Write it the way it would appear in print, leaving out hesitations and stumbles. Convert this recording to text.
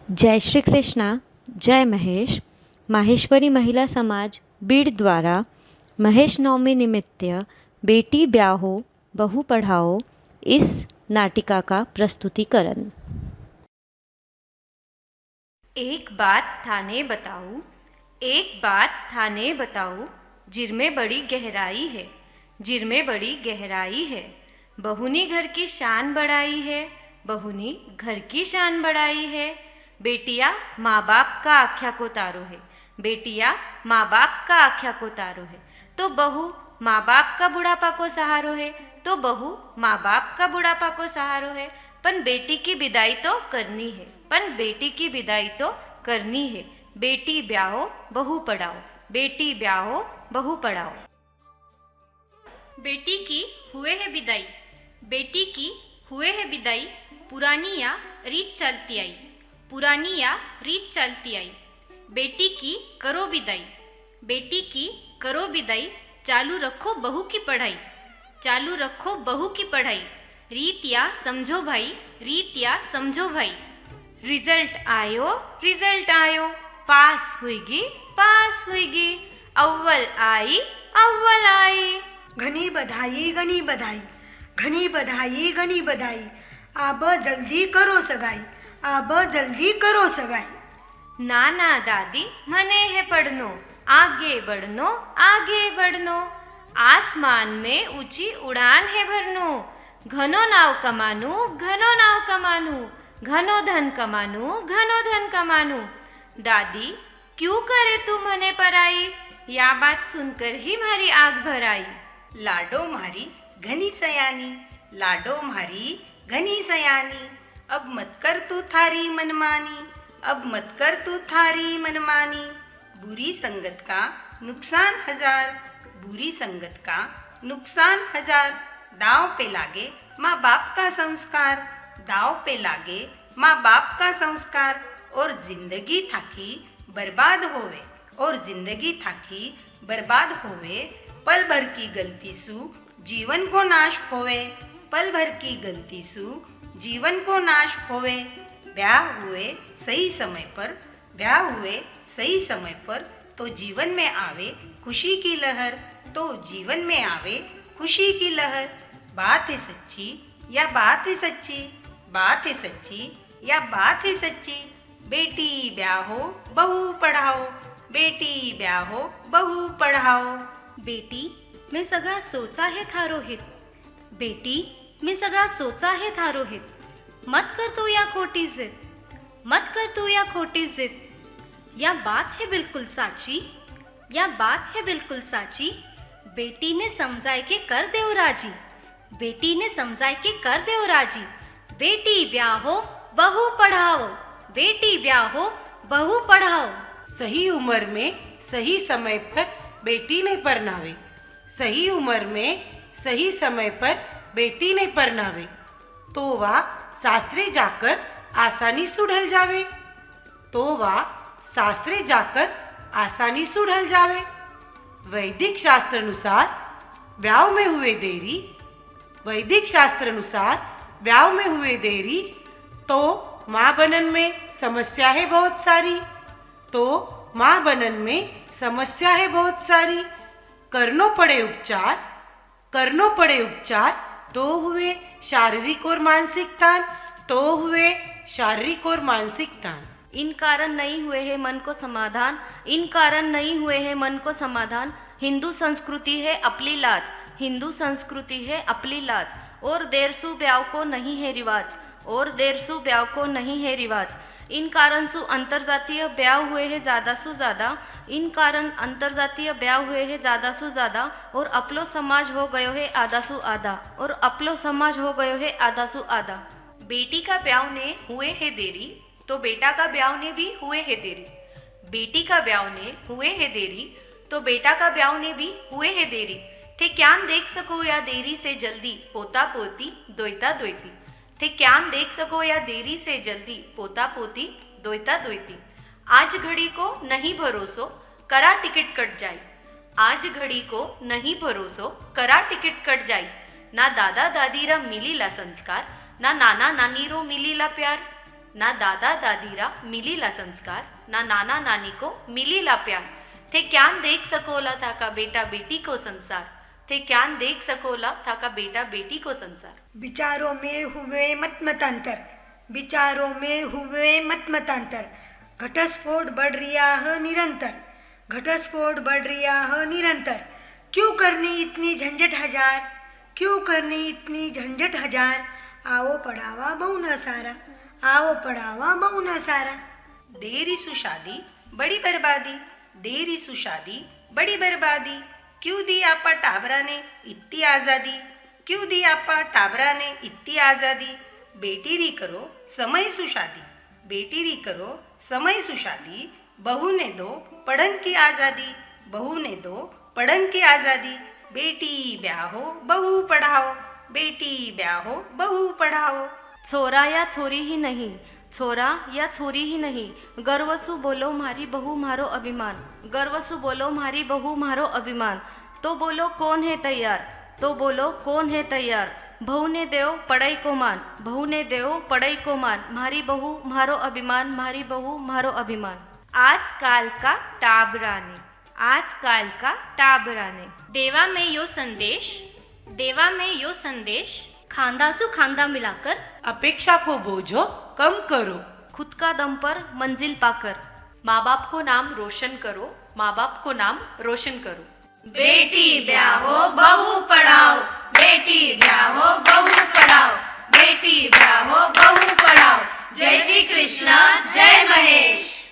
जय श्री कृष्णा। जय महेश। माहेश्वरी महिला समाज बीड़ द्वारा महेश नवमी निमित्त बेटी ब्याहो बहू पढ़ाओ इस नाटिका का प्रस्तुतिकरण। एक बात थाने बताऊं, एक बात थाने बताऊं, जिर में बड़ी गहराई है, जिर में बड़ी गहराई है। बहुनी घर की शान बढ़ाई है, बहुनी घर की शान बढ़ाई है। बेटिया माँ बाप का आख्या को तारो है, बेटिया माँ बाप का आख्या को तारो है। तो बहू माँ बाप का बुढ़ापा को सहारो है, तो बहू माँ बाप का बुढ़ापा को सहारो है। पन बेटी की विदाई तो करनी है, पन बेटी की विदाई तो करनी है। बेटी ब्याहो बहू पढ़ाओ, बेटी ब्याहो बहू पढ़ाओ। बेटी की हुए है विदाई, बेटी की हुए है विदाई। पुरानी या रीत चलती आई, पुरानी या रीत चलती आई। बेटी की करो विदाई, बेटी की करो विदाई। चालू रखो बहू की पढ़ाई, चालू रखो बहू की पढ़ाई। रीत या समझो भाई, रीत या समझो भाई। रिजल्ट आयो, रिजल्ट आयो, पास हुईगी, पास हुईगी। अव्वल आई, अव्वल आई। घनी बधाई, घनी बधाई, घनी बधाई, घनी बधाई। अब जल्दी करो सगाई, अब जल्दी करो सगाई। नाना दादी मने है पढ़नो, आगे बढ़नो, आगे बढ़नो। आसमान में ऊंची उड़ान है भरनो। घनो नाव कमानू, घनो नाव कमानू, घनो धन कमानू, घनो धन कमानू। दादी क्यों करे तू मने पराई, या बात सुनकर ही मारी आग भराई। लाडो मारी घनी सयानी, लाडो मारी घनी सयानी। अब मत कर तू थारी मनमानी, अब मत कर तू थारी मनमानी। बुरी संगत का नुकसान हजार, बुरी संगत का नुकसान हजार। दाव पे लागे माँ बाप का संस्कार, दाव पे लागे माँ बाप का संस्कार। और जिंदगी थाकी बर्बाद होवे, और जिंदगी थाकी बर्बाद होवे। पल भर की गलती सु जीवन को नाश होवे, पल भर की गलती सु जीवन को नाश होवे। ब्याह हुए सही समय पर, ब्याह हुए सही समय पर, तो जीवन में आवे खुशी की लहर, तो जीवन में आवे खुशी की लहर। बात है सच्ची या बात है सच्ची, बात है सच्ची या बात है सच्ची। बेटी ब्याहो बहू पढ़ाओ, बेटी ब्याहो बहू पढ़ाओ। बेटी मैं सगळा सोचा है थारो हित, बेटी मैं सगळा सोचा है थारो हित। मत कर तू या खोटी जिद, मत कर तू या खोटी जिद। या बात है बिल्कुल साची, या बात है बिल्कुल साची। बेटी ने समझाए के कर देव राजी, बेटी ने समझाए के कर देव राजी। बेटी ब्याहो बहू पढ़ाओ, बेटी ब्याहो बहू पढ़ाओ। सही उम्र में सही समय पर बेटी ने परनावे, सही उम्र में सही समय पर बेटी ने परनावे, तो वह सासरे जाकर आसानी से ढल जावे, तो वह सासरे जाकर आसानी से ढल जावे। वैदिक शास्त्र अनुसार ब्याह में हुए देरी, वैदिक शास्त्र अनुसार ब्याह में हुए देरी, तो माँ बनन में समस्या है बहुत सारी, तो माँ बनन में समस्या है बहुत सारी। करनो पड़े उपचार, करनो पड़े उपचार, तो हुए शारीरिक और मानसिक तान, तो हुए शारीरिक और मानसिक तान। इन कारण नहीं हुए हैं मन को समाधान, इन कारण नहीं हुए हैं मन को समाधान। हिंदू संस्कृति है अपनी लाज, हिंदू संस्कृति है अपनी लाज। और देर सु ब्याह को नहीं है रिवाज, और देर सु ब्याह को नहीं है रिवाज। इन कारण सु अंतरजातीय ब्याह हुए हैं ज़्यादा सु ज़्यादा, इन कारण अंतरजातीय ब्याह हुए हैं ज़्यादा सु ज़्यादा। और अपलो समाज हो गयो है आधा सु आधा, और अपलो समाज हो गयो है आधा सु आधा। बेटी का ब्याह ने हुए है देरी, तो बेटा का ब्याह ने भी हुए है देरी। बेटी का ब्याह ने हुए है देरी, तो बेटा का ब्याह ने भी हुए है देरी। थे क्याम देख सको या देरी से जल्दी, पोता पोती दोइता दोइती। थे क्याम देख सको या देरी से जल्दी, पोता पोती दोइता दोइती। आज घड़ी को नहीं भरोसो, करा टिकट कट जाई। आज घड़ी को नहीं भरोसो, करा टिकट कट जाई। ना दादा दादी रा मिलीला संस्कार, ना नाना नानी रो मिलीला प्यार। ना दादा दादीरा मिलीला संस्कार, ना नाना नानी को मिलीला प्यार. थे क्यान देख सकोला था का बेटा बेटी को संसार. थे क्यान देख सकोला था का बेटा बेटी को संसार. विचारों में हुए मतमतांतर, विचारों में हुए मतमतांतर. घटस्फोट बढ़ रिया है निरंतर, घटस्फोट बढ़ रिया है निरंतर. क्यों करनी इतनी झंझट हजार, क्यों करनी इतनी झंझट हजार. आओ पढ़ावा बहु न सारा, आओ पढ़ावा बहु न सारा. देरी सु शादी बड़ी बर्बादी, देरी सु शादी बड़ी बर्बादी. क्यों दी आपा टाबरा ने इतनी आज़ादी, क्यों दी आपा टाबरा ने इतनी आज़ादी. बेटी री करो समय सु शादी, बेटी री करो समय सु शादी. बहू ने दो पढ़न की आज़ादी, बहू ने दो पढ़न की आज़ादी. बेटी ब्याहो बहू पढ़ाओ, बेटी ब्याहो बहू पढ़ाओ. छोरा या छोरी ही नहीं, छोरा या छोरी ही नहीं. गर्वसु बोलो मारी बहू मारो अभिमान, गर्वसु बोलो मारी बहू मारो अभिमान. तो बोलो कौन है तैयार, तो बोलो कौन है तैयार. बहू ने देव पढ़ाई को मान, बहू ने देव पढ़ाई को मान. मारी बहू मारो अभिमान, मारी बहू मारो अभिमान. आजकाल का टाबरा ने, आजकाल का टाबरा ने. देवा में यो संदेश, देवा में यो संदेश. खांदा सु खांदा मिलाकर अपेक्षा को बोझो कम करो. खुद का दम पर मंजिल पाकर. माँ बाप को नाम रोशन करो, माँ बाप को नाम रोशन करो. बेटी ब्याहो बहू पढ़ाओ, बेटी ब्याहो बहू पढ़ाओ, बेटी ब्याहो बहू पढ़ाओ. जय श्री कृष्ण, जय महेश.